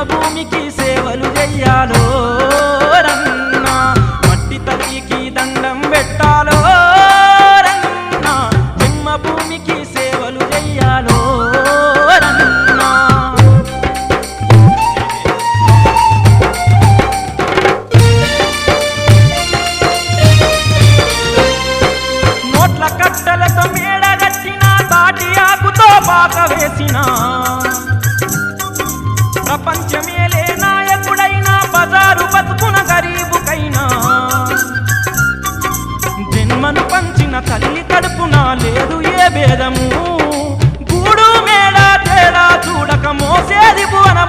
జన్మభూమికి సేవలు చెయ్యాలో రన్న మట్టి తల్లికి దండం పెట్టాలో రన్న జన్మభూమికి సేవలు చెయ్యాలో రన్న నోట్ల కట్టలతో మేడగట్టిన తాటి ఆకుతో పాక వేసిన ప్రపంచమేలే నాయకుడైనా బజారు బతుకున గరీబుకైనా జన్మను పంచిన తల్లి కడుపున లేదు ఏ భేదము గూడు మేడ తేడా చూడక మోసేది భువన